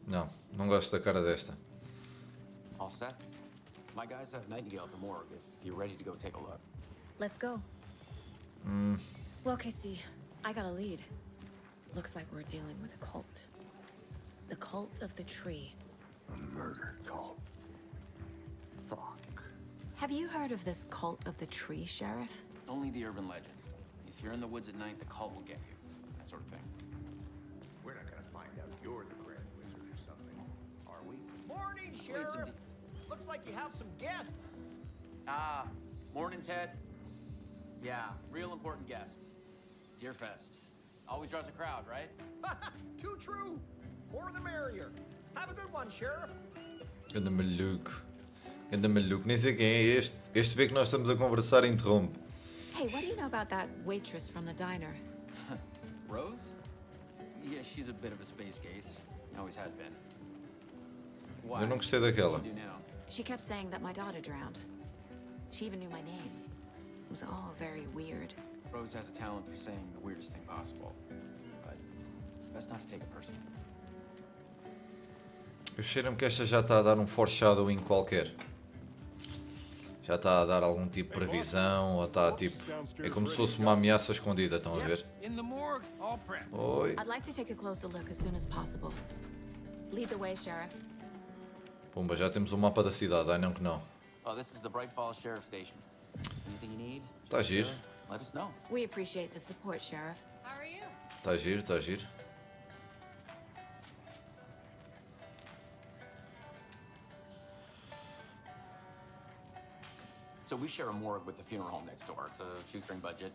Não, não gosto da cara desta. All set? My guys have Nightingale at the morgue if you're ready to go take a look. Let's go. Well, Casey, I got a lead. Looks like we're dealing with a cult. The cult of the tree. A murder cult. Fuck. Have you heard of this cult of the tree, Sheriff? Only the urban legend. If you're in the woods at night, the cult will get you. That sort of thing. We're not gonna find out you're the Grand Wizard or something, are we? Morning, Sheriff. Looks like you have some guests. Ah, morning, Ted. Yeah, real important guests. Deerfest. Always draws a crowd, right? Too true. More the merrier. Have a good one, Sheriff. Ganda maluco. Ganda maluco. Nem sei quem é este. Este vê que nós estamos a conversar e interrompe. Hey, what do you know about that waitress from the diner? Rose? Yeah, she's a bit of a space case. Always has been. Why? Eu não gostei daquela. What do you do now? She kept saying that my daughter drowned. She even knew my name. It was all very weird. Rose has a talent for saying the weirdest thing possible. But it's best not to take it personally. Eu cheiro-me que esta já está a dar um foreshadowing qualquer. Já está a dar algum tipo de previsão, ou está tipo... É como se fosse uma ameaça escondida, estão a ver? Oi. I'd like to take a closer look as soon as possible. Lead the way, Sheriff. Pumba, já temos o mapa da cidade, ai não que não. Oh, this is the Bright Falls Sheriff Station. Anything you need? Está giro. Let us know. We appreciate the support, Sheriff. How are you? Está giro, está giro. So we share a morgue with the funeral home next door. It's a shoestring budget.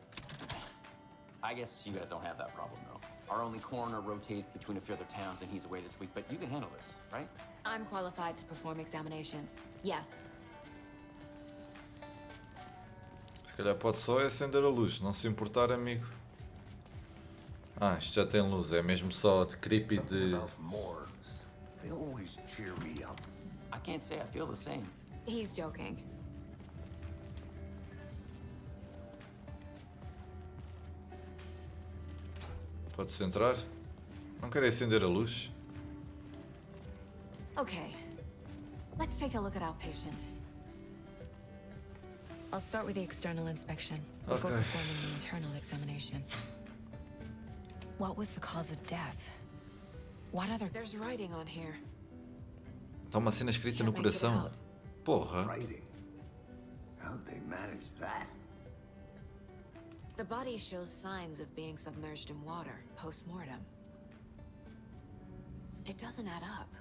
I guess you guys don't have that problem, though. Our only coroner rotates between a few other towns, and he's away this week, but you can handle this, right? I'm qualified to perform examinations. Yes. Se calhar pode só acender a luz, não se importar, amigo. Ah, isto já tem luz, é mesmo só de creepy de... Morgues. They always cheer me up. I can't say I feel the same. He's joking. Pode-se entrar? Não quero acender a luz? Okay. Let's take a look at our patient. I'll start with the external inspection before Okay. performing the internal examination. What was the cause of death? What other... There's writing on here. Está uma cena escrita no coração. Porra. Writing. How'd they manage that? The body shows signs of being submerged in water post-mortem. It doesn't add up.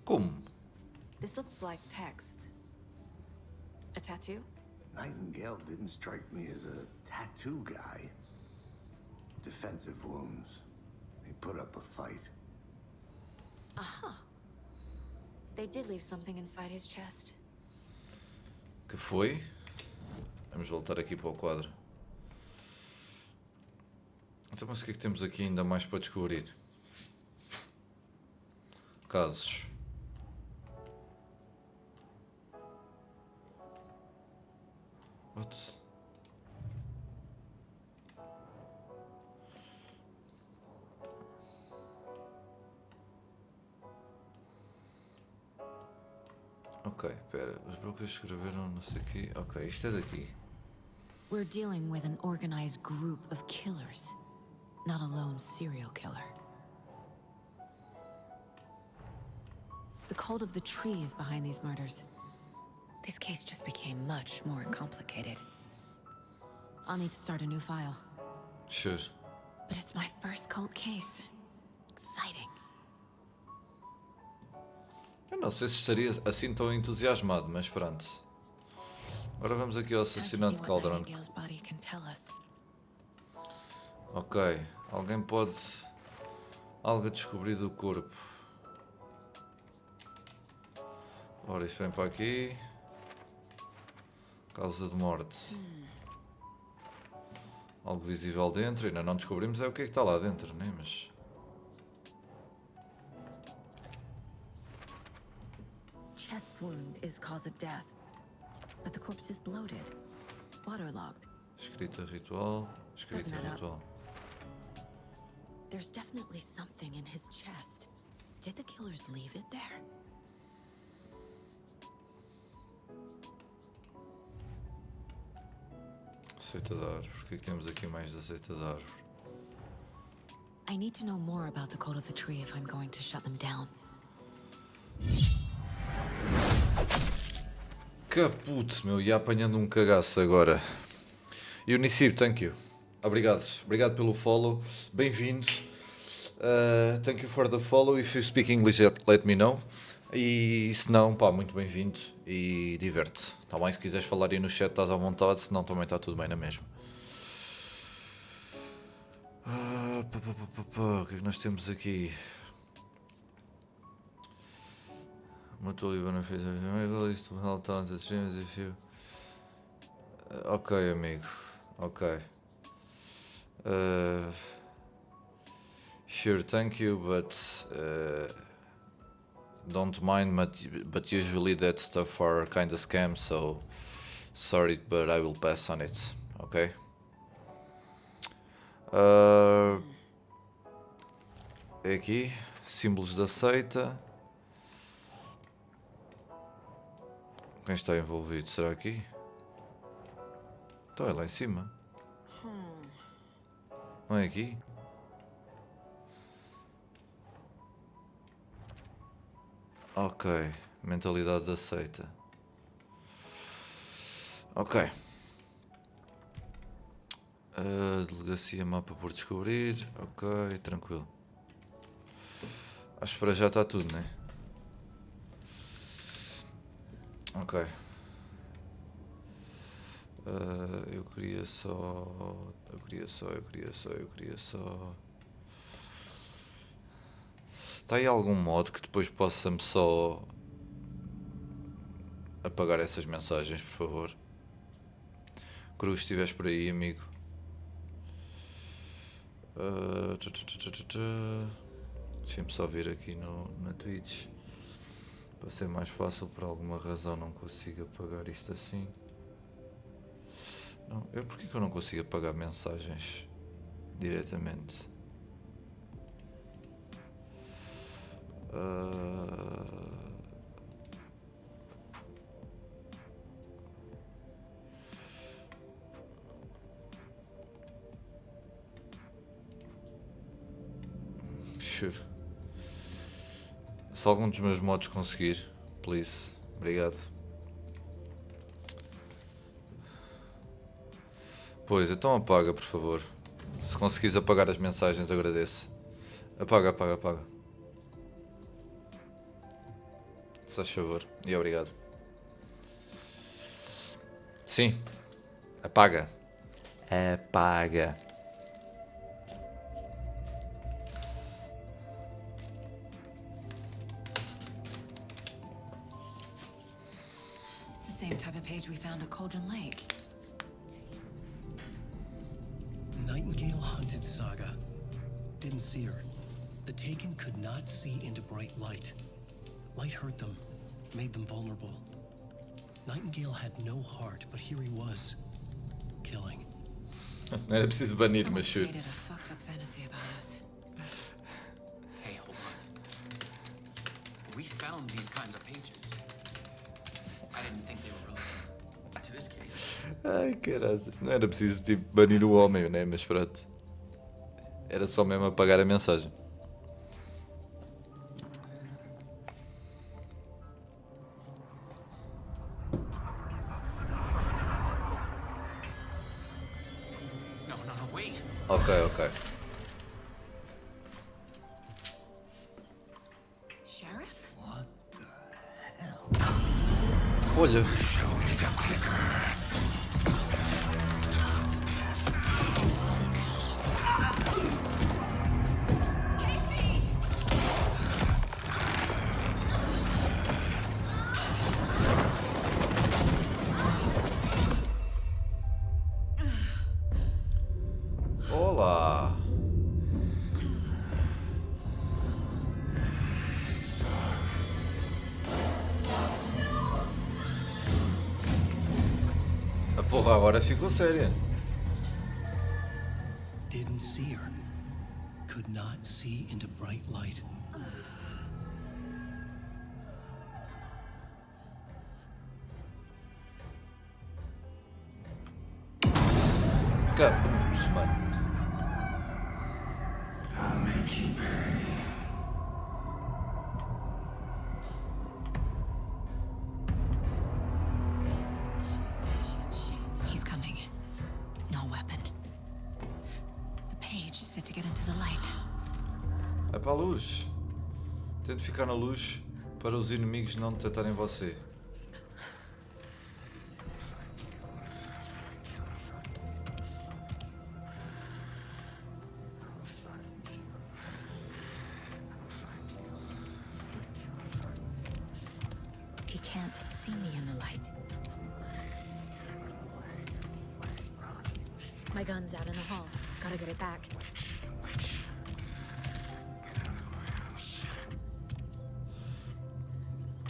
Como? This looks like text. A tattoo? Nightingale didn't strike me as a tattoo guy. Defensive wounds. He put up a fight. Aha. They did leave something inside his chest. Que foi? Vamos voltar aqui para o quadro. Então, mas o que é que temos aqui ainda mais para descobrir? Casos. What? Ok, espera. Os brokers escreveram não sei o quê. Ok, isto é daqui. We're dealing with an organized group of killers, not a lone serial killer. The cult of the tree is behind these murders. This case just became much more complicated. I'll need to start a new file. Sure. But it's my first cult case. Exciting. Eu não sei se estaria assim tão entusiasmado, mas pronto. Agora vamos aqui ao assassinato de Calderon. Ok. Alguém pode... Algo a descobrir do corpo. Ora, isto vem para aqui. Causa de morte. Algo visível dentro. Ainda não descobrimos é o que é que está lá dentro, né? Mas... Chest wound is cause of death, but the corpse is bloated, waterlogged. Escrita ritual. Escrita Doesn't add up. ritual. There's definitely something in his chest. Did the killers leave it there? Aceita de árvore. Por que temos aqui mais de aceita de árvore? I need to know more about the code of the tree if I'm going to shut them down. Caput, meu, ia apanhando um cagaço agora. Unicib, thank you. Obrigado. Obrigado pelo follow. Bem-vindos. Thank you for the follow. If you speak English, let me know. E se não, pá, muito bem-vindo e diverte. Tá bem? Se quiseres falar aí no chat, estás à vontade. Se não, também está tudo bem na mesma. O que é que nós temos aqui? Ok, amigo. Ok. Sure, thank you, but don't mind, but usually that stuff are kind of scam, so sorry, but I will pass on it. Okay. É aqui, símbolos da seita. Quem está envolvido? Será aqui? Então é lá em cima. Não é aqui? Ok, mentalidade da seita. Ok. Delegacia, mapa por descobrir. Ok, tranquilo. Acho que para já está tudo, né? Ok. Eu queria só. Está aí algum modo que depois possa-me só apagar essas mensagens, por favor? Cruz, se estiveres por aí, amigo. Deixem-me só vir aqui na Twitch. Para ser mais fácil, por alguma razão não consigo apagar isto assim. Não, porquê que eu não consigo apagar mensagens diretamente? Sure. Se algum dos meus modos conseguir, please. Obrigado. Pois, então apaga, por favor. Se conseguires apagar as mensagens, agradeço. Apaga. Se faz favor. E obrigado. Sim. Apaga. Apaga. It's the same type of page we found at Cauldron Lake. Nightingale hunted Saga. Didn't see her. The Taken could not see into bright light. Light hurt them, made them vulnerable. Nightingale had no heart, but here he was, killing. Não era preciso banir, Someone mas shoot. created a fucked up fantasy about us. Hey, hold on. We found these kinds of pages. I didn't think they were related to this case. Ai, caraças. Não era preciso, tipo, banir o homem, né? Mas pronto. Era só mesmo apagar a mensagem. No, wait. Ok. Sheriff? What the hell? Olha. Olá. A porra agora ficou séria. Didn't see her. Could not see into bright light. Acabamos, mano. He's coming. No weapon. The page said to get into the light. É para a luz. Tente ficar na luz para os inimigos não detectarem você. He can't see me in the light. My gun's out in the hall. Gotta get it back.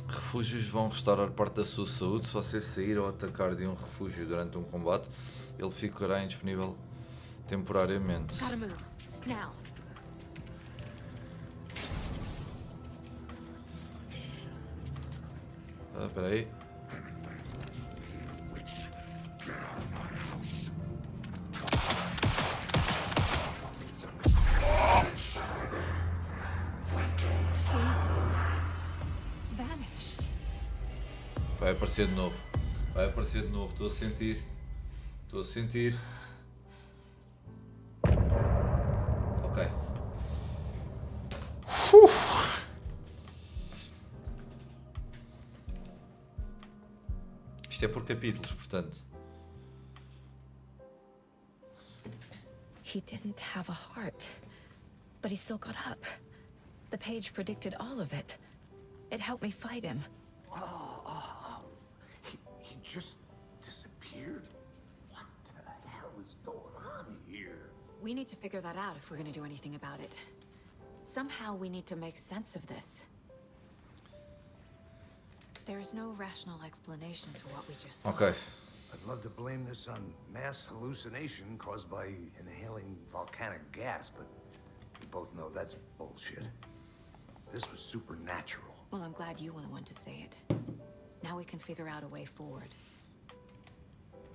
Refúgios vão restaurar parte da sua saúde se você sair ou atacar de um refúgio durante um combate. Ele ficará indisponível temporariamente. Gotta move. Now. Ah, espera aí. Vanished. Vai aparecer de novo. Vai aparecer de novo. Estou a sentir. Estou a sentir. Ok. Isto é por capítulos, portanto. He didn't have a heart, but he still got up. The page predicted all of it. It helped me fight him. He just disappeared? What the hell is going on here? We need to figure that out if we're going to do anything about it. Somehow we need to make sense of this. There's no rational explanation to what we just saw. Ok. I'd love to blame this on mass hallucination caused by inhaling volcanic gas, but we both know that's bullshit. This was supernatural. Well, I'm glad you were the one to say it. Now we can figure out a way forward.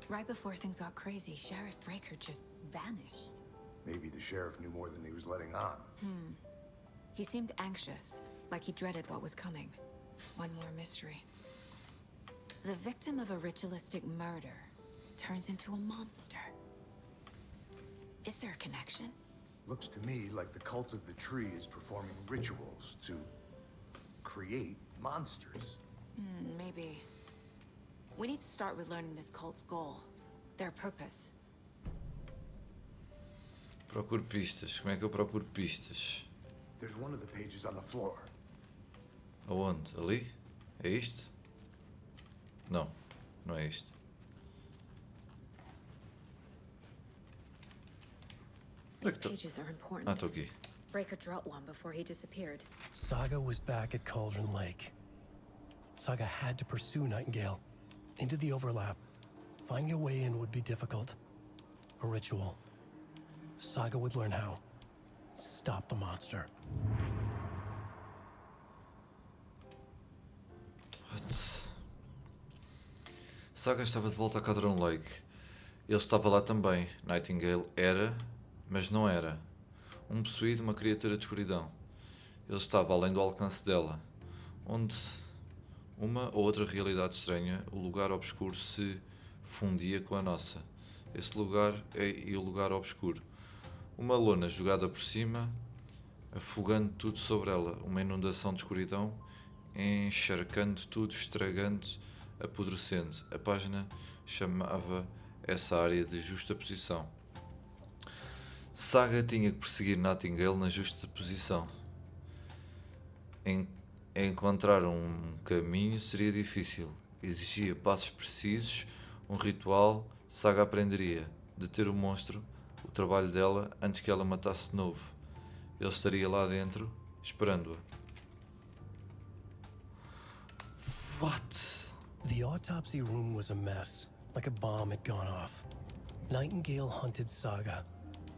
Right before things got crazy, Sheriff Breaker just vanished. Maybe the sheriff knew more than he was letting on. He seemed anxious, like he dreaded what was coming. One more mystery. The victim of a ritualistic murder turns into a monster. Is there a connection? Looks to me like the cult of the tree is performing rituals to create monsters. Maybe. We need to start with learning this cult's goal, their purpose. Procuro pistas. Como é que eu procuro pistas? There's one of the pages on the floor. Aonde? Ali? É isto? Não. Não é isto. These pages are important. Ah, estou aqui. Breaker dropped one before he disappeared. Saga was back at Cauldron Lake. Saga had to pursue Nightingale into the overlap. Finding a way in would be difficult. A ritual. Saga would learn how. Stop the monster. What? Saga estava de volta a Cauldron Lake. Ele estava lá também. Nightingale era, mas não era. Um possuído, uma criatura de escuridão. Ele estava além do alcance dela. Onde uma ou outra realidade estranha, o lugar obscuro se fundia com a nossa. Esse lugar e o lugar obscuro. Uma lona jogada por cima, afogando tudo sobre ela. Uma inundação de escuridão, encharcando tudo, estragando, apodrecendo. A página chamava essa área de justaposição. Saga tinha que perseguir Nightingale na justaposição. Encontrar um caminho seria difícil. Exigia passos precisos, um ritual. Saga aprenderia. Deter o monstro, o trabalho dela, antes que ela matasse de novo. Ele estaria lá dentro, esperando-a. What? The autopsy room was a mess, like a bomb had gone off. Nightingale hunted Saga.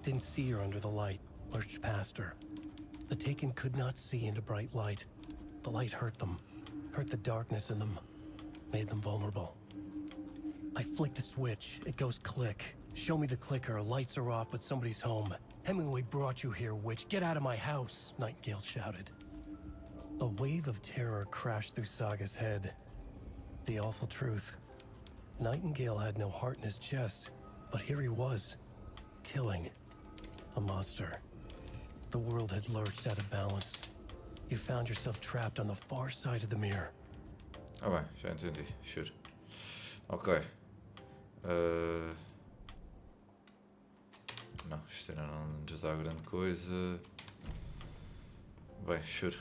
Didn't see her under the light, lurched past her. The Taken could not see into bright light. The light hurt them, hurt the darkness in them, made them vulnerable. I flick the switch, it goes click. Show me the clicker. Lights are off, but somebody's home. Hemingway brought you here, witch. Get out of my house, Nightingale shouted. A wave of terror crashed through Saga's head. The awful truth. Nightingale had no heart in his chest, but here he was, killing a monster. The world had lurched out of balance. You found yourself trapped on the far side of the mirror. Ah bem, já entendi, sure. Ok. Não, isto ainda não nos dá grande coisa. Bem, sure.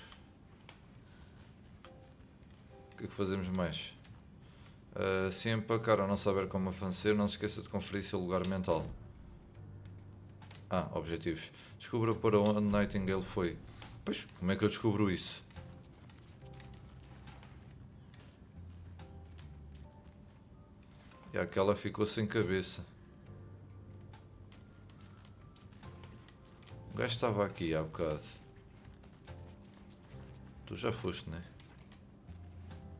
O que é que fazemos mais? Se empacar ou não saber como avançar, não se esqueça de conferir seu lugar mental. Objetivos. Descubra para onde Nightingale foi. Pois, como é que eu descubro isso? E aquela ficou sem cabeça. O gajo estava aqui há bocado. Tu já foste, né?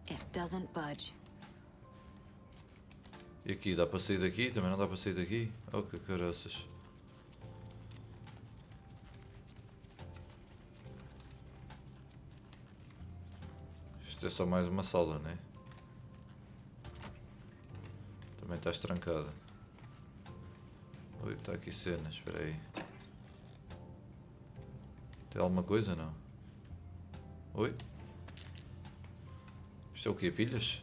It doesn't budge. E aqui, dá para sair daqui? Também não dá para sair daqui? Oh, que caraças. Isto é só mais uma sala, né? Também estás trancada. Oi, está aqui cenas, espera aí. Tem alguma coisa, não? Oi? Isto é o quê? Pilhas?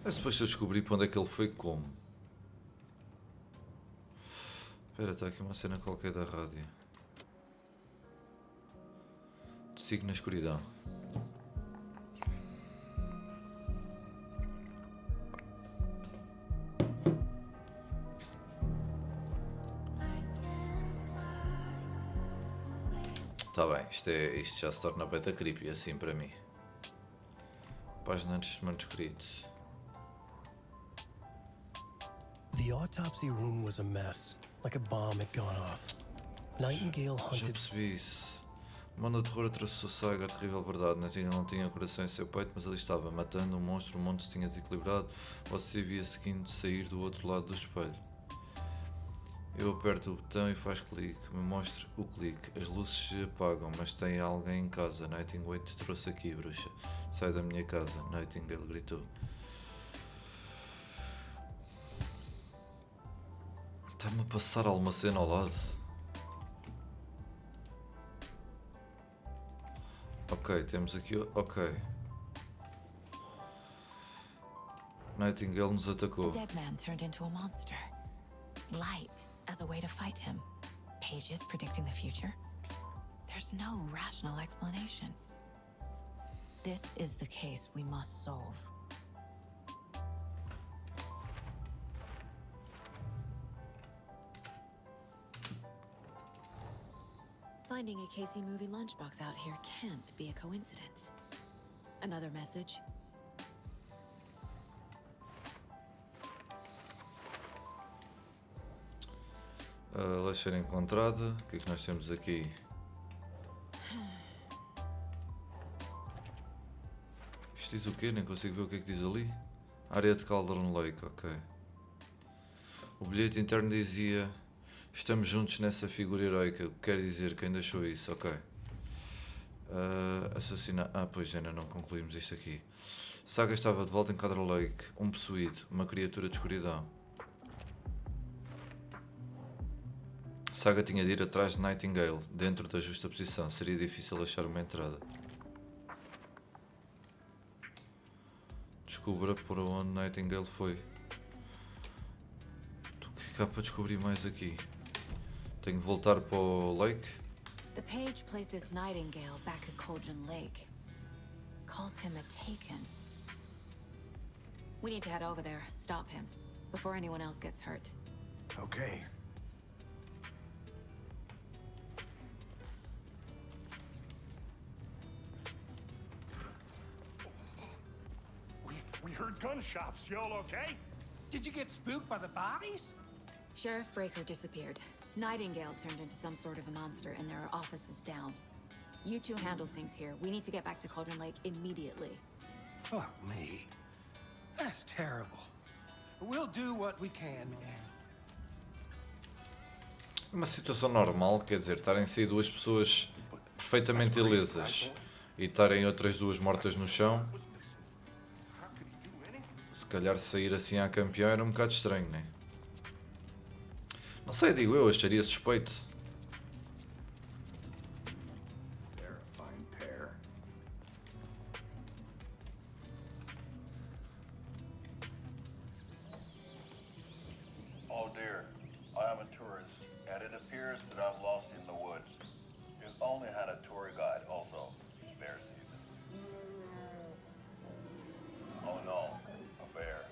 Depois eu descobri para onde é que ele foi como. Espera, está aqui uma cena qualquer da rádio. Te sigo na escuridão. Está bem, isto já se torna beta creepy assim para mim. Página antes de manuscrito. The autopsy room was a mess, like a bomb had gone off. Nightingale Já hunted. percebi isso. O mano de terror trouxe o Saga a terrível verdade. Nightingale não tinha coração em seu peito, mas ali estava, matando um monstro. O monstro se tinha desequilibrado. Você via seguindo sair do outro lado do espelho. Eu aperto o botão e faz clique. Me mostra o clique. As luzes se apagam, mas tem alguém em casa. Nightingale te trouxe aqui, bruxa. Sai da minha casa. Nightingale gritou. Está-me a passar alguma cena ao lado. Ok, temos aqui... Ok. Nightingale nos atacou. The dead man turned into a monster. Light as a way to fight him. Pages predicting the future. There's no rational explanation. This is the case we must solve. Finding a Casey movie lunchbox out here can't be a coincidence. Another message. Deixa encontrada. O que é que nós temos aqui? Isto diz o quê? Nem consigo ver o que é que diz ali. Área de Cauldron Lake, ok. O bilhete interno dizia: estamos juntos nessa figura heroica. O que quer dizer? Quem deixou isso? Ok. Assassinar. Pois ainda não concluímos isto aqui. Saga estava de volta em Cauldron Lake. Um possuído. Uma criatura de escuridão. Saga tinha de ir atrás de Nightingale. Dentro da justa posição. Seria difícil achar uma entrada. Descubra por onde Nightingale foi. O que há para descobrir mais aqui? Tenho de voltar para o Lake? The page places Nightingale back at Cauldron Lake. Calls him a taken. We need to head over there, stop him, before anyone else gets hurt. Okay. We heard gunshots. Y'all okay? Did you get spooked by the bodies? Sheriff Breaker disappeared. Nightingale turned into some sort of a monster, and there are offices down. You two handle things here. We need to get back to Cauldron Lake immediately. Fuck me. That's terrible. We'll do what we can, man. Uma situação normal, quer dizer, estarem-se aí duas pessoas perfeitamente ilesas e estarem outras duas mortas no chão. Se calhar sair assim à campeão era um bocado estranho, né? Não sei, digo eu, acharia suspeito. They're a fine pair. Oh dear, I am a tourist, and it appears that I'm lost in the woods. You've only had a tour guide also. It's bear season. Oh no, a bear.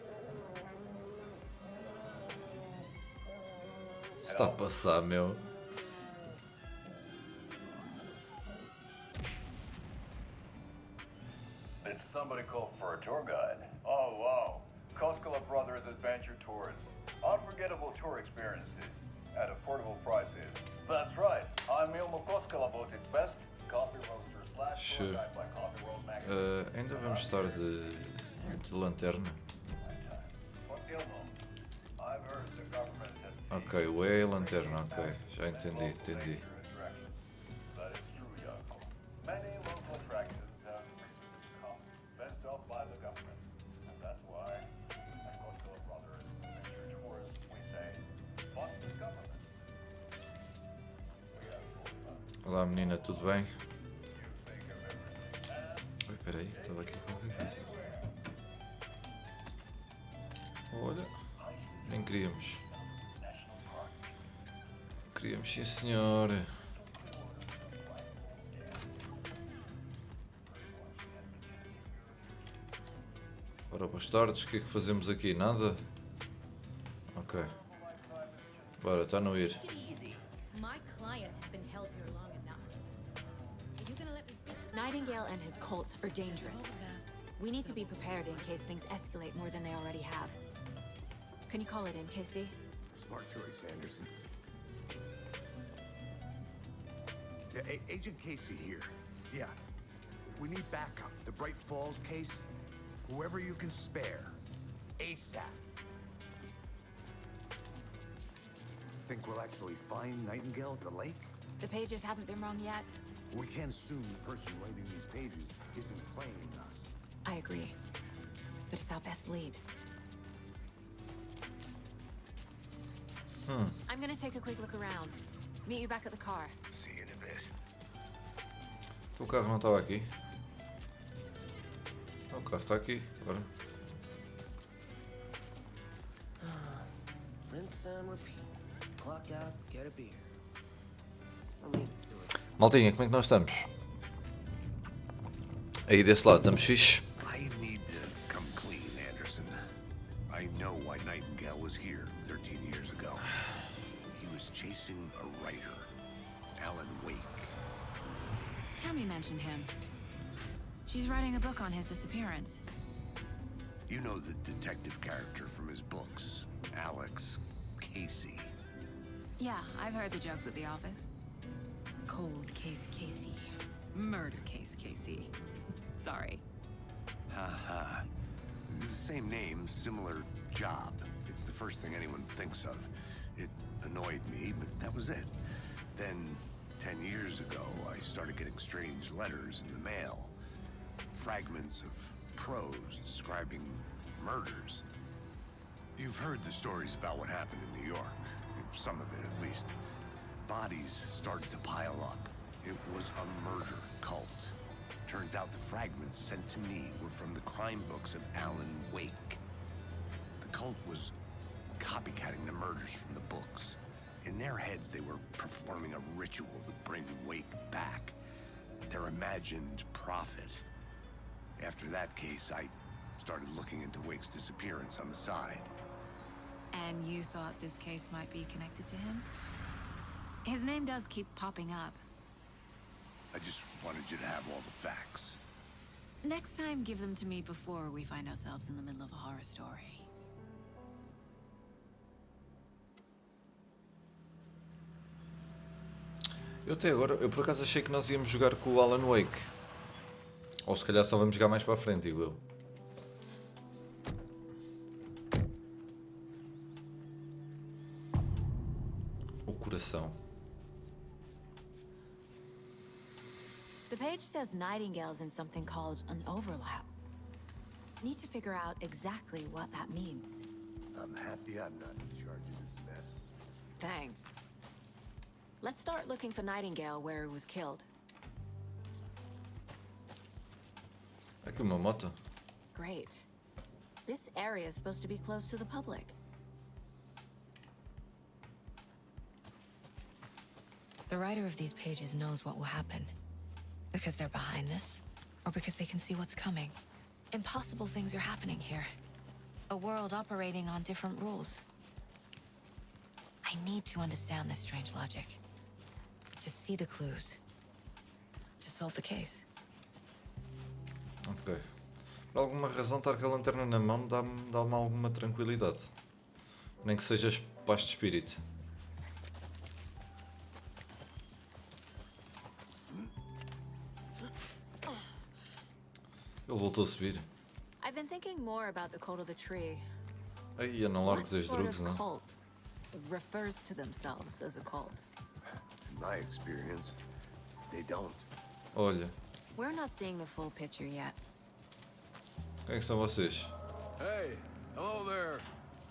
Está a passar, meu. Did somebody call for a tour guide? Oh wow, Koskela Brothers Adventure Tours. Unforgettable tour experiences at affordable prices. That's right, I'm Ilmo Koskela voted best coffee roaster slash Sure. tour guide by Coffee World Magazine. Ainda vamos estar de lanterna. But Ilmo, I've heard the government has Ok, o E é lanterna, ok. Já entendi. That is true, Jogo. Many local attractions have recently become fenced off by the government. And that's why, at Koskela Brothers Adventure Tours, we say, fuck the government. We have full time. Olá menina, tudo bem? You think of everything. And Oi, peraí, estava aqui qualquer coisa. Olha, nem queríamos. Queríamos, sim senhor. Ora, boas tardes, o que é que fazemos aqui? Nada? Ok. Bora, está no ir. Take it easy. My client has been held here long enough. Are you gonna let me speak to them? Nightingale and his cult are dangerous. We need to be prepared in case things escalate more than they already have. Can you call it in, Casey? Smart choice, Anderson. Yeah, Agent Casey here. Yeah. We need backup. The Bright Falls case, whoever you can spare. ASAP. Think we'll actually find Nightingale at the lake? The pages haven't been wrong yet. We can't assume the person writing these pages isn't playing us. I agree. But it's our best lead. I'm gonna take a quick look around. Meet you back at the car. See you in a bit. O carro não estava aqui. O carro está aqui, agora. Rinse and repeat. Clock out, get a beer. Or maybe through it. Maltinha, como é que nós estamos? Aí desse lado, estamos fixe? I need to come clean, Anderson. I know why Nightingale was here 13 years ago. He was chasing a writer, Alan Wake. Tammy mentioned him. She's writing a book on his disappearance. You know the detective character from his books, Alex Casey. Yeah, I've heard the jokes at the office. Cold case Casey. Murder case Casey. Sorry. Haha. The same name, similar job. It's the first thing anyone thinks of. It annoyed me, but that was it. Then, 10 years ago, I started getting strange letters in the mail. Fragments of prose describing murders. You've heard the stories about what happened in New York. Some of it, at least. Bodies started to pile up. It was a murder cult. Turns out the fragments sent to me were from the crime books of Alan Wake. The cult was copycatting the murders from the books. In their heads, they were performing a ritual to bring Wake back. Their imagined prophet. After that case, I started looking into Wake's disappearance on the side. And you thought this case might be connected to him? His name does keep popping up. I just wanted you to have all the facts. Next time, give them to me before we find ourselves in the middle of a horror story. Eu até agora, eu por acaso achei que nós íamos jogar com o Alan Wake. Ou se calhar só vamos jogar mais para a frente, digo eu. O coração. The page says nightingales in something called an overlap. Need to figure out exactly what that means. I'm happy I'm not in charge of this mess. Thanks. Let's start looking for Nightingale where he was killed. Aqui uma moto. Great. This area is supposed to be close to the public. The writer of these pages knows what will happen. Because they're behind this, or because they can see what's coming. Impossible things are happening here. A world operating on different rules. I need to understand this strange logic. To see the clues. To solve the case. Ok. Por alguma razão estar com a lanterna na mão dá-me alguma tranquilidade. Nem que seja paz de espírito. Ele voltou a subir. I've been thinking more about the code of the tree. Aí, não largues as What drogas, sort of não? cult refers to themselves as a cult? In my experience, they don't. Olha, We're not seeing the full picture yet. quem é que são vocês? Hey, hello there.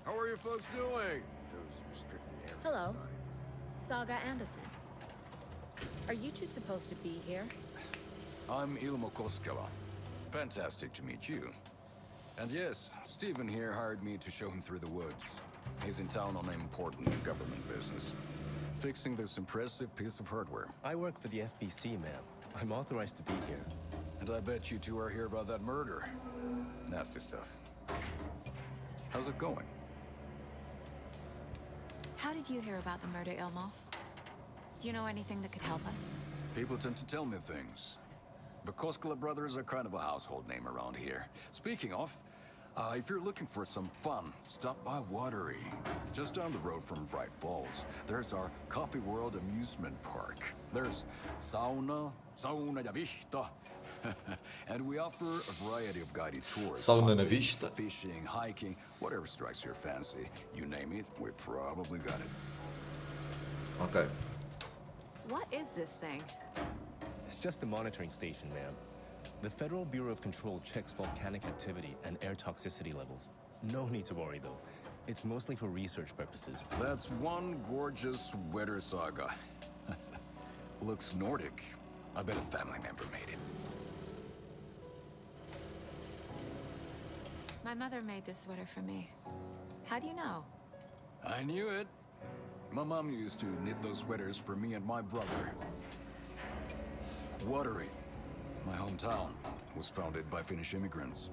How are you folks doing? Those restricted area Hello. signs. Saga Anderson. Are you two supposed to be here? I'm Ilmo Koskela. Fantastic to meet you. And yes, Stephen here hired me to show him through the woods. He's in town on important government business, fixing this impressive piece of hardware. I work for the FBC, ma'am. I'm authorized to be here. And I bet you two are here about that murder. Nasty stuff. How's it going? How did you hear about the murder, Ilmo? Do you know anything that could help us? People tend to tell me things. The Koskela brothers are kind of a household name around here. Speaking of, if you're looking for some fun, stop by Watery. Just down the road from Bright Falls, there's our Coffee World amusement park. There's sauna na vista. And we offer a variety of guided tours. Sauna na Hunting, vista. Fishing, hiking, whatever strikes your fancy. You name it, we probably got it. Ok. What is this thing? It's just a monitoring station, ma'am. The Federal Bureau of Control checks volcanic activity and air toxicity levels. No need to worry, though. It's mostly for research purposes. That's one gorgeous sweater, Saga. Looks Nordic. I bet a family member made it. My mother made this sweater for me. How do you know? I knew it. My mom used to knit those sweaters for me and my brother. Watery, my hometown, was founded by Finnish immigrants.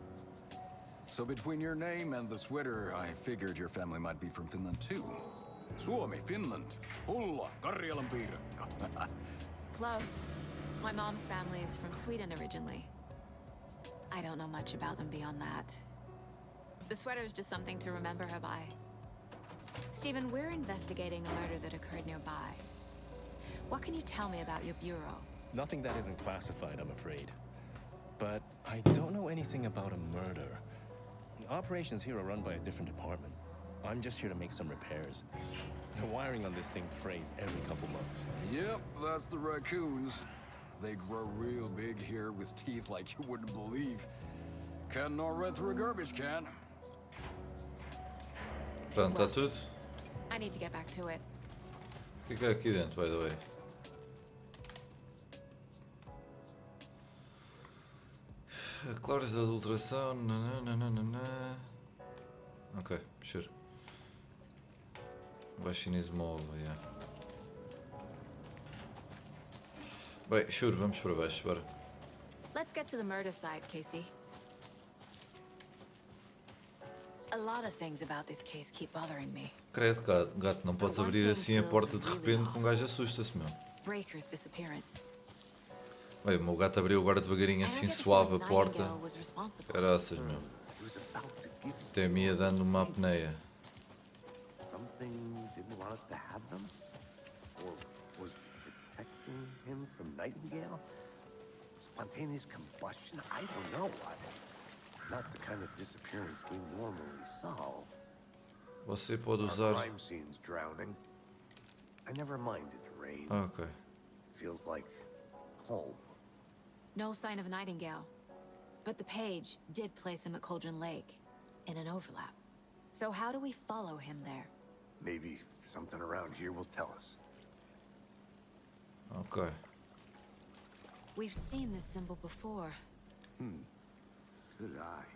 So between your name and the sweater, I figured your family might be from Finland too. Suomi, Finland. Pulla, Karjalan piirakka. Close. My mom's family is from Sweden originally. I don't know much about them beyond that. The sweater is just something to remember her by. Stephen, we're investigating a murder that occurred nearby. What can you tell me about your bureau? Nothing that isn't classified, I'm afraid. But I don't know anything about a murder. Operations here are run by a different department. I'm just here to make some repairs. The wiring on this thing frays every couple months. Yep, that's the raccoons. They grow real big here with teeth like you wouldn't believe. Can nor right through a garbage can. Pronto, está tudo? I need to get back to it. O que é aqui dentro, by the way? Claros de adulteração. Nananana. Ok, sure. Russian is move, yeah. Bem, sure, vamos para baixo, bora. Let's get to the murder site, Casey. A lot of things about this case keep bothering me. Credo, gato, não podes abrir assim a porta de repente que um gajo assusta-se, meu. Breaker's disappearance. Bem, o meu gato abriu agora devagarinho assim suave a porta. Caraças, meu. Até me ia dando uma apneia. Something didn't want us to have them? Or was it protecting him from Nightingale? Spontaneous combustion? I don't know. Not the kind of disappearance we normally solve. Você pode Our usar... crime scene's drowning. I never minded rain. Ok. Feels like home. No sign of Nightingale. But the page did place him at Cauldron Lake, in an overlap. So how do we follow him there? Maybe something around here will tell us. Ok. We've seen this symbol before. Good eye.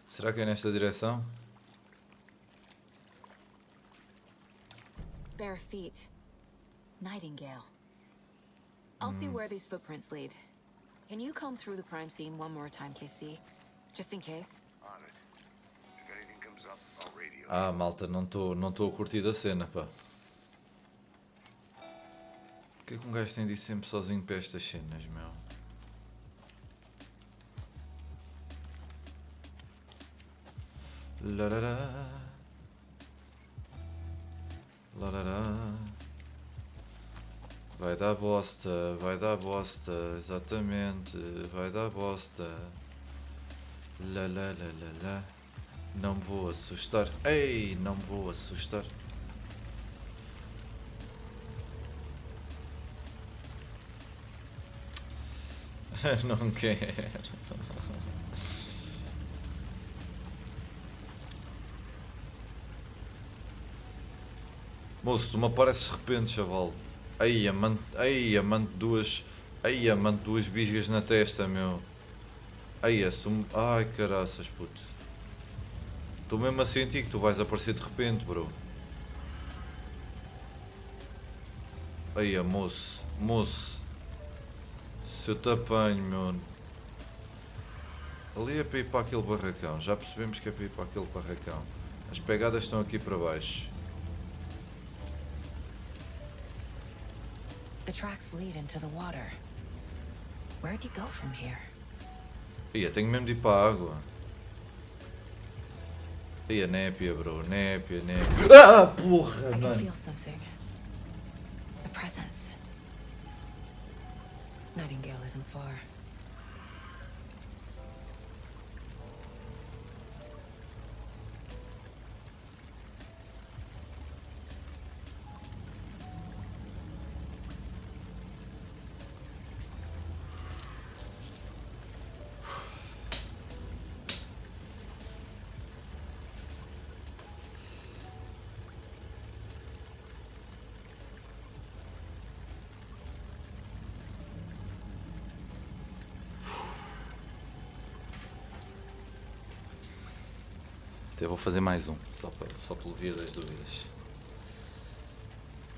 Será que é nesta direção? Bare feet. Nightingale. I'll see where these footprints lead. Can you comb through the crime scene one more time, KC? Just in case? On it. If anything comes up, I'll radio. Ah, malta, não estou a curtir a cena, pá. O que é que um gajo tem de ir sempre sozinho para estas cenas, meu? Larará. Larará. Vai dar bosta, exatamente, vai dar bosta. Lá, lá, lá, lá, lá. Não me vou assustar. Ei, não me vou assustar. Não quero. Moço, tu me apareces de repente, chaval. Aí, amante duas bisgas na testa, meu. Aí, ai, caraças, puto. Estou mesmo a sentir que tu vais aparecer de repente, bro. Aí, moço. Se eu te apanho, meu. Ali é para ir para aquele barracão. Já percebemos que é para ir para aquele barracão. As pegadas estão aqui para baixo. The tracks lead into the water. Where'd he go from here? Ia, tenho mesmo de ir para a água. Ia, népia, bro. Népia. Ah, porra, I can mano. feel something. A presence. Nightingale isn't far. Até vou fazer mais um, só pelo via das dúvidas.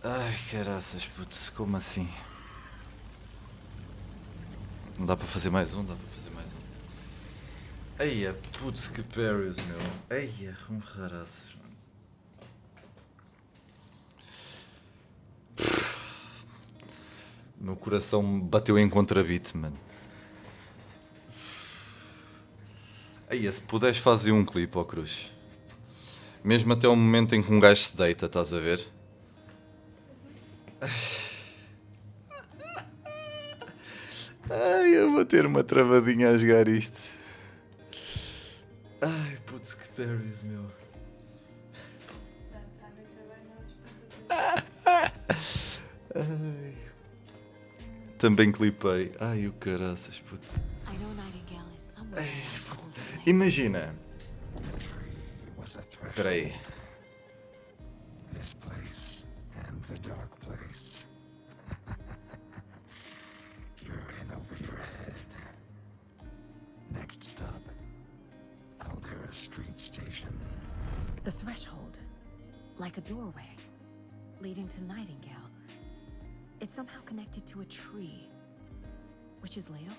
Ai, caraças, putz, como assim? Não dá para fazer mais um? Dá para fazer mais um. Eia, putz, que parries, meu. Eia, caraças, mano. Meu coração bateu em contrabeat, mano. Eia, se puderes fazer um clipe, ó Cruz. Mesmo até o momento em que um gajo se deita, estás a ver? Ai, eu vou ter uma travadinha a jogar isto. Ai, putz, que parries, meu. Ai. Também clipei. Ai, o caraças, puto. Imagina. Espera aí. This place and the dark place. You're in over your head. Next stop, Caldera Street Station. The threshold, like a doorway, leading to Nightingale. It's somehow connected to a tree, which is later.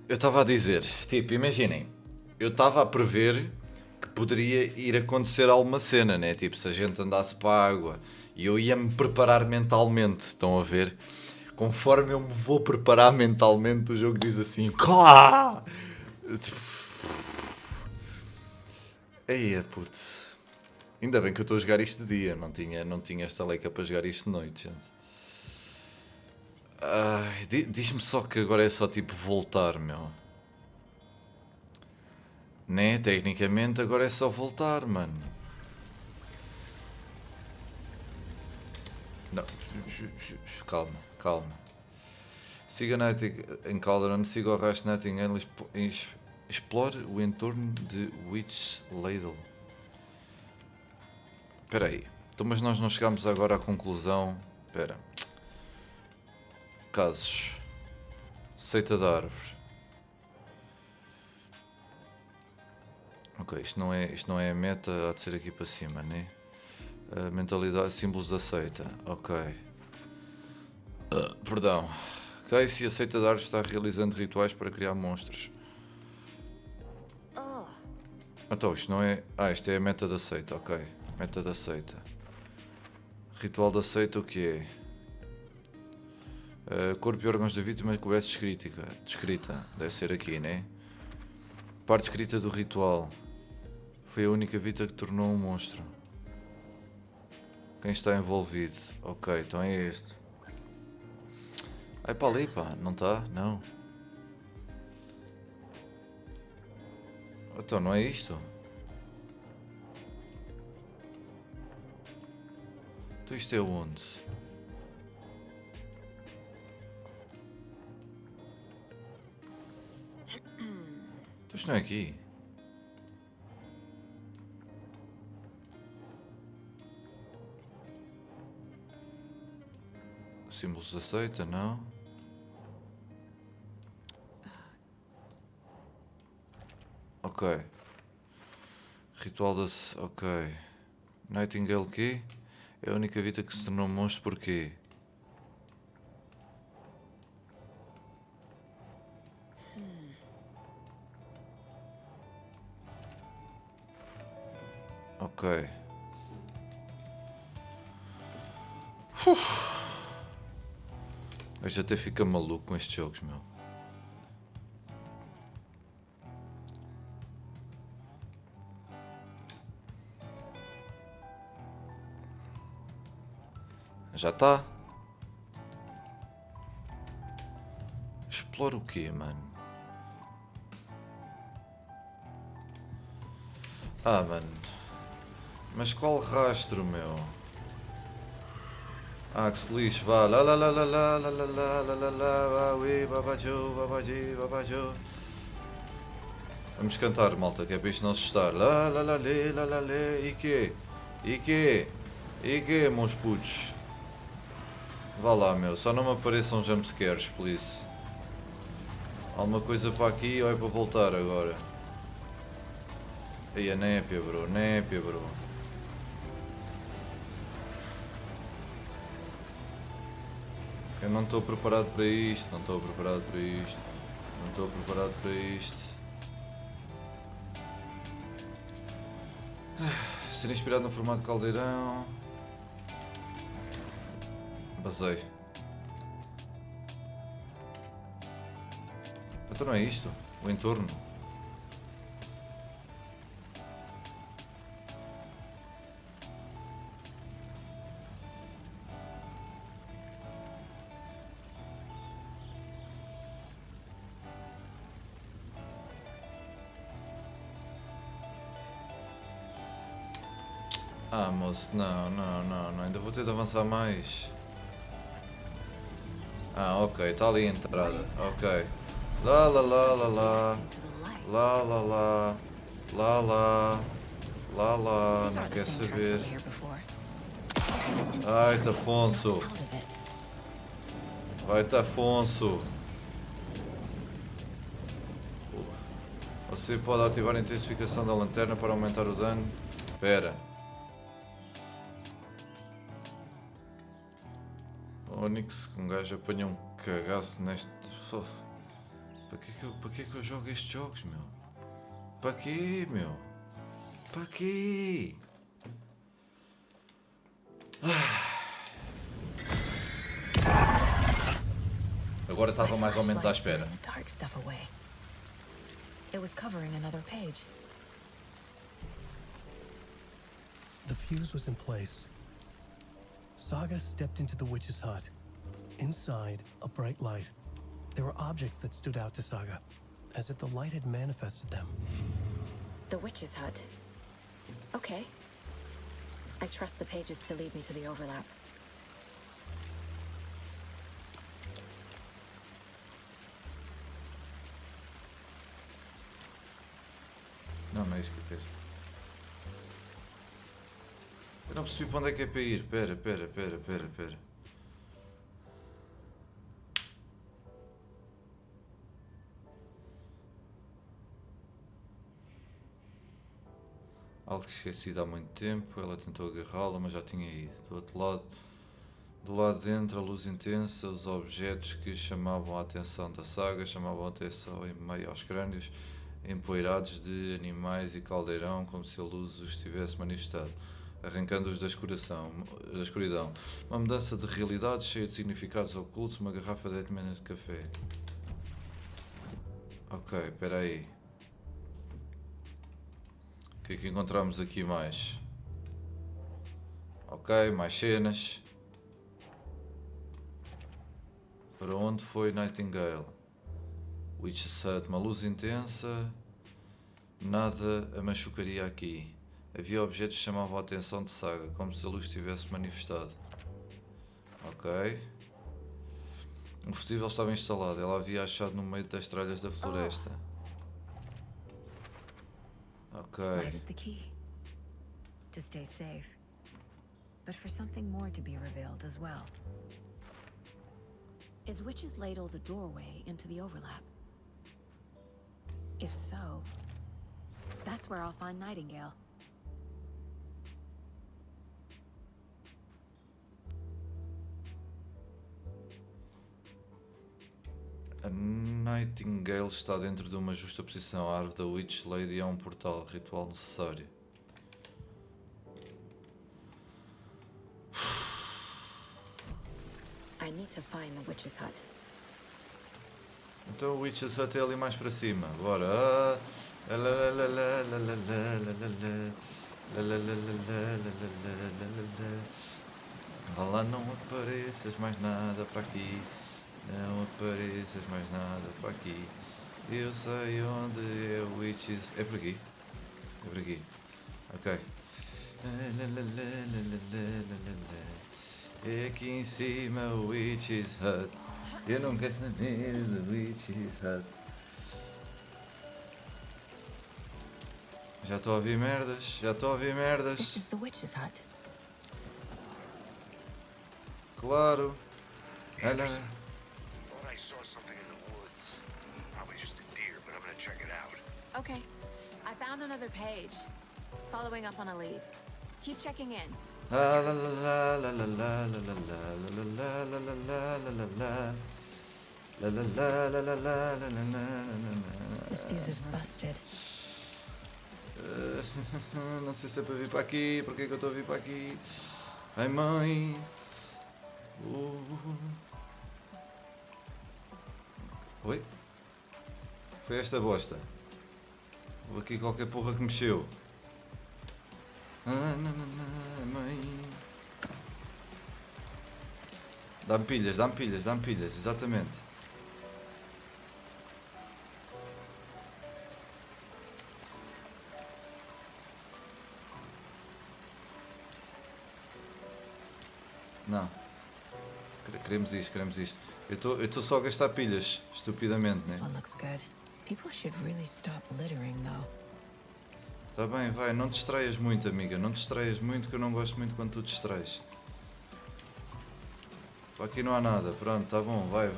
Eu estava a dizer, tipo, imaginem, eu estava a prever que poderia ir acontecer alguma cena, né? Tipo, se a gente andasse para a água e eu ia-me preparar mentalmente, estão a ver? Conforme eu me vou preparar mentalmente, o jogo diz assim, clá! Eia, putz. Ainda bem que eu estou a jogar isto de dia, não tinha esta leica para jogar isto de noite, gente. Ai, diz-me só que agora é só tipo voltar, meu. Né? Tecnicamente agora é só voltar, mano. Não, calma, calma. Siga Nightingale em Calderon, siga o rastro Nightingale e explore o entorno de Witch Ladle. Espera aí, então, mas nós não chegamos agora à conclusão. Espera. Casos. Seita da árvore. Ok, isto não é a meta, há de ser aqui para cima, né? Mentalidade, símbolos da seita. Ok. Perdão. Ok, se a seita da árvore está realizando rituais para criar monstros. Então, isto não é... Ah, isto é a meta da seita, ok. Meta da seita. Ritual da seita, o que é? Corpo e órgãos da vítima cobertos descrita. Deve ser aqui, né? Parte escrita do ritual. Foi a única vítima que tornou um monstro. Quem está envolvido? Ok, então é este. Ai, para ali, pá. Não está? Não. Então, não é isto? Então isto é onde? Então isto não é aqui. Símbolos da seita, não? Ok. Ritual da... Ok. Nightingale quê? É a única vida que se tornou monstro porquê? Ok. Eu já até fica maluco com estes jogos, meu. Já está. Explora o quê, mano? Ah, mano. Mas qual rastro, meu? Ah, que se lixe, vá. Lá, lá, lá, lá, lá, lá, lá, lá, lá, lá, lá, ui, babajou, babajou, babajou. Vamos cantar, malta, que é para isto não assustar. Lá, lá, lá, lê, lá, lá, lê. E quê? E quê? E quê, meus putos? Vá lá, meu. Só não me apareçam jumpscares, por isso. Alguma coisa para aqui ou é para voltar agora? Aí a népia, bro. Népia, bro. Eu não estou preparado para isto. Não estou preparado para isto. Não estou preparado para isto. Ser inspirado no formato caldeirão. Basei. Então não é isto? O entorno? Ah, moço, não, ainda vou ter de avançar mais. Ah, ok, está ali a entrada, ok. Lá, lá, lá, lá, lá. Lá, lá, lá. Lá, lá. Lá, lá, não quer saber. Ai-te, Afonso. Vai-te, Afonso. Você pode ativar a intensificação da lanterna para aumentar o dano. Espera. Onix, que um gajo apanha um cagaço neste... Para que é que eu jogo estes jogos, meu? Para quê, meu? Para quê? Agora estava mais ou menos à espera. The fuse was in place. Saga stepped into the witch's hut. Inside, a bright light. There were objects that stood out to Saga, as if the light had manifested them. The witch's hut. Okay. I trust the pages to lead me to the overlap. Não, não é isso que eu quero. Eu não percebi para onde é que é para ir. Pera. Algo esquecido há muito tempo. Ela tentou agarrá-la, mas já tinha ido. Do outro lado, do lado de dentro, a luz intensa, os objetos que chamavam a atenção da saga, chamavam a atenção em meio aos crânios empoeirados de animais e caldeirão, como se a luz os tivesse manifestado, arrancando-os da escuridão. Uma mudança de realidade cheia de significados ocultos, uma garrafa de 10 minutos de café. Ok, espera aí. O que é que encontramos aqui mais? Ok, mais cenas. Para onde foi Nightingale? Witch's Hut, uma luz intensa. Nada a machucaria aqui. Havia objetos que chamavam a atenção de Saga, como se a luz tivesse manifestado. Ok. Um fusível estava instalado. Ela havia achado no meio das tralhas da floresta. Ok. Light is the key. To stay safe. But for something more to be revealed as well. Is Witch's Ladle the doorway into the overlap? If so, that's where I'll find Nightingale. A Nightingale está dentro de uma justa posição. A árvore da Witch Lady é um portal ritual necessário. I need to find the Witch's Hut. Então o Witch's Hut é ali mais para cima. Bora. Vá lá, não apareças mais nada para aqui. Não apareças mais nada para aqui. Eu sei onde é o Witch's... É por aqui? É por aqui. Ok. É aqui em cima o Witch's Hut. Eu não quero saber do Witch's Hut. Já estou a ouvir merdas. This is the Witch's Hut. Claro. Olha. Thought I saw something in the woods. Probably just a deer, but I'm gonna check it out. Okay. I found another page. Following up on a lead. Keep checking in. La la la la la la la la la la la la la la la. La la la la la la la la. This fuse is busted. Não sei se é para vir para aqui. Porquê que eu estou a vir para aqui? Ai mãe. Oi? Foi esta bosta. Houve aqui qualquer porra que mexeu. Mãe. Dá-me pilhas, exatamente. Não. Queremos isto. Eu estou só a gastar pilhas, estupidamente, né? This one looks good. People should really stop littering, though. Tá bem, vai, não te distraias muito, amiga. Não te distraias muito, que eu não gosto muito quando tu te distrais. Aqui não há nada, pronto, tá bom, vai.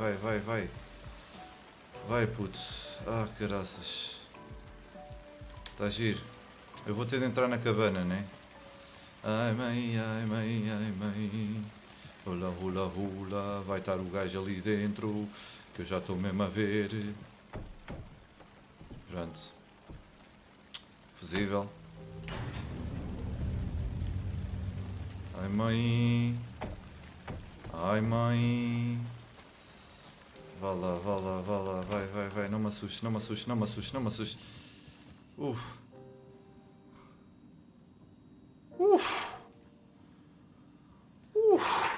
Vai, puto. Ah, caraças. Tá giro. Eu vou ter de entrar na cabana, né? Ai, mãe. Hula. Vai estar o gajo ali dentro, que eu já estou mesmo a ver. Pronto. Fusível. Ai, mãe. Vá lá, vai. Não me assustes. Uf.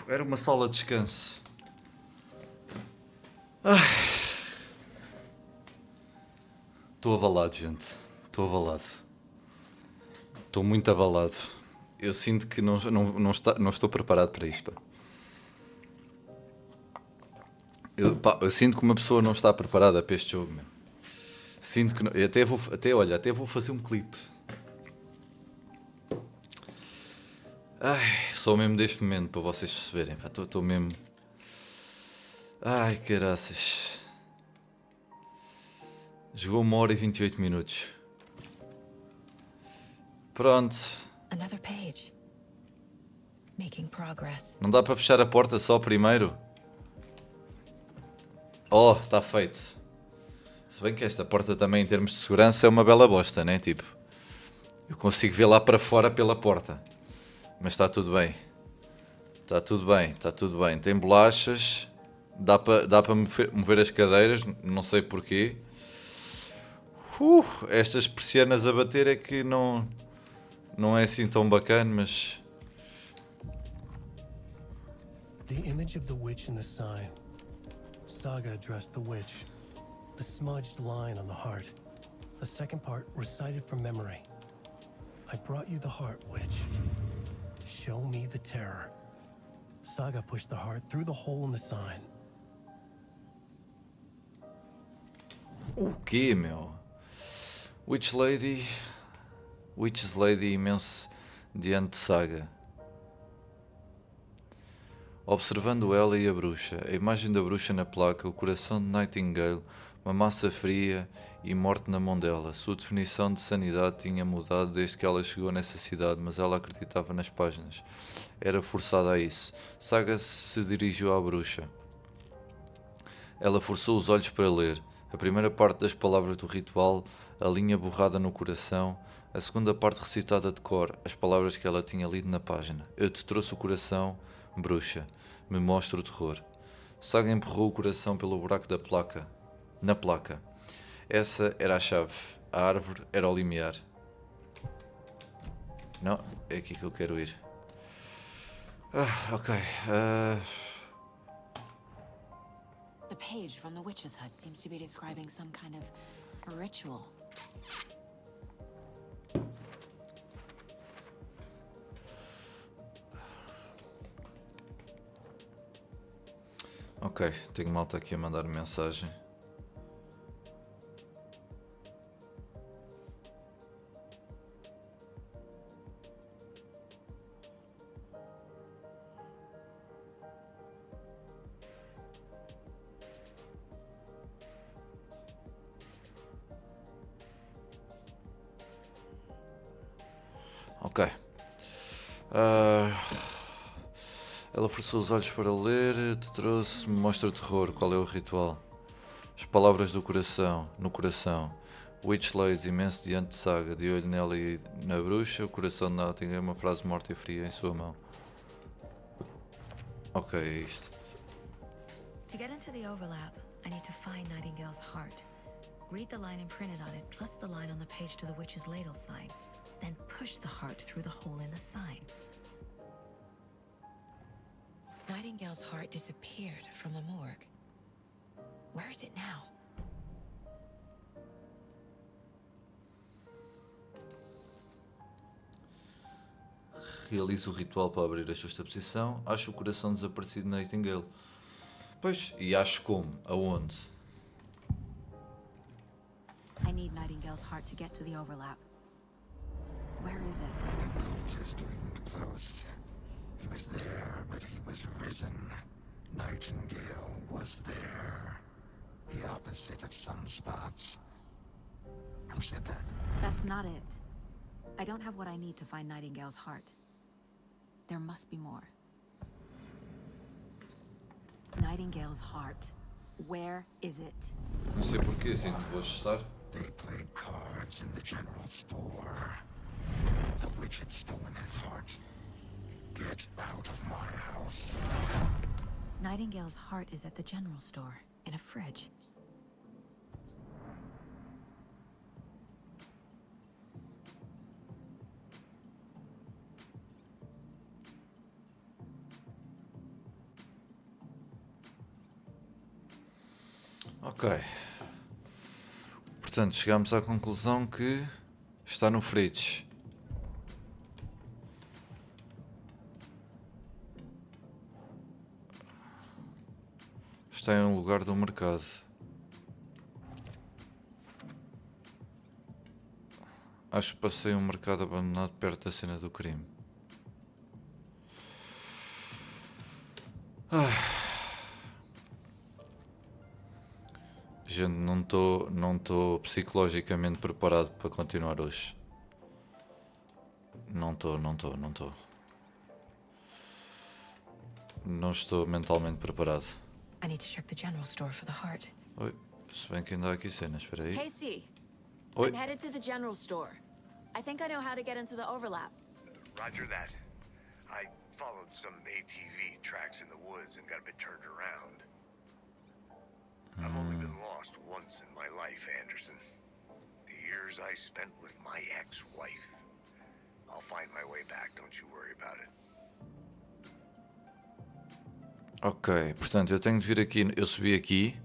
Era uma sala de descanso. Estou abalado, gente. Estou abalado. Estou muito abalado. Eu sinto que não estou preparado para isto. Pá. Eu sinto que uma pessoa não está preparada para este jogo. Meu. Sinto que não, até vou fazer um clipe. Ai, só mesmo deste momento para vocês perceberem. Estou mesmo. Ai, caraças. Jogou 1h28 minutos. Pronto. Another page. Making progress. Não dá para fechar a porta só primeiro? Oh, está feito. Se bem que esta porta também em termos de segurança é uma bela bosta, né? Tipo, eu consigo ver lá para fora pela porta. Mas está tudo bem. Está tudo bem, está tudo bem. Tem bolachas. Dá para mover as cadeiras, não sei porquê. Estas persianas a bater é que não é assim tão bacana, mas... The image of the witch in the sign. Saga addressed the witch. The smudged line on the heart. The second part recited from memory. I brought you the heart, witch. Show me the terror. Saga pushed the heart through the hole in the sign. O quê, meu? Witch's Lady imenso diante de Saga. Observando ela e a bruxa, a imagem da bruxa na placa, o coração de Nightingale, uma massa fria e morte na mão dela. Sua definição de sanidade tinha mudado desde que ela chegou nessa cidade, mas ela acreditava nas páginas. Era forçada a isso. Saga se dirigiu à bruxa. Ela forçou os olhos para ler. A primeira parte das palavras do ritual, a linha borrada no coração. A segunda parte recitada de cor, as palavras que ela tinha lido na página. Eu te trouxe o coração, bruxa. Me mostra o terror. Saga empurrou o coração pelo buraco da placa. Na placa. Essa era a chave. A árvore era o limiar. Não, é aqui que eu quero ir. Ok. The page from the witch's hut seems to be describing some kind of ritual. Ok, tenho malta aqui a mandar mensagem. Ok. Ela forçou os olhos para ler, te trouxe, me mostra o terror, qual é o ritual? As palavras do coração, no coração. Witch lays imenso diante de Saga, de olho nela e na bruxa, o coração de Nottingham, uma frase morta e fria em sua mão. Ok, é isto. To get into the overlap, I need to find Nightingale's heart. Read the line imprinted on it, plus the line on the page to the witch's ladle sign. Then push the heart through the hole in the sign. Nightingale's heart disappeared from the morgue. Where is it now? Realiza o ritual para abrir a justa posição. Acho o coração desaparecido de Nightingale. Pois, e acho como? Aonde? I need Nightingale's heart to get to the overlap. Where is it? The cultist isn't close. He was there, but he was risen. Nightingale was there. The opposite of sunspots. Who said that? That's not it. I don't have what I need to find Nightingale's heart. There must be more. Nightingale's heart. Where is it? Não sei porquê, assim não vou ajustar. They played cards in the general store. The witch had stolen his heart. Get out of my house. Nightingale's heart is at the general store, in a fridge. Ok. Portanto, chegamos à conclusão que está no fridge. Está em um lugar do mercado. Acho que passei um mercado abandonado perto da cena do crime. Gente, não estou psicologicamente preparado para continuar hoje. Não estou. Não estou mentalmente preparado. I need to check the general store for the heart. Oi, se bem que ainda há aqui cenas, espera aí. Casey, Oi. I'm headed to the general store. I think I know how to get into the overlap. Roger that. I followed some ATV tracks in the woods and got a bit turned around. I've only been lost once in my life, Anderson. The years I spent with my ex-wife. I'll find my way back, don't you worry about it. Ok, portanto eu tenho de vir aqui, eu subi aqui.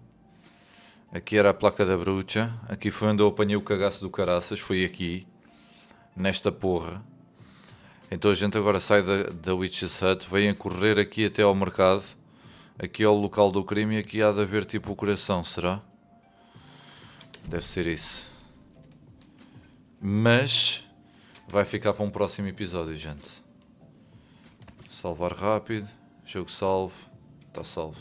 Aqui era a placa da bruxa. Aqui foi onde eu apanhei o cagaço do caraças, foi aqui. Nesta porra. Então a gente agora sai da Witch's Hut, vem a correr aqui até ao mercado. Aqui é o local do crime e aqui há de haver tipo o coração, será? Deve ser isso. Mas vai ficar para um próximo episódio, gente. Salvar rápido. Jogo salvo. Está salvo.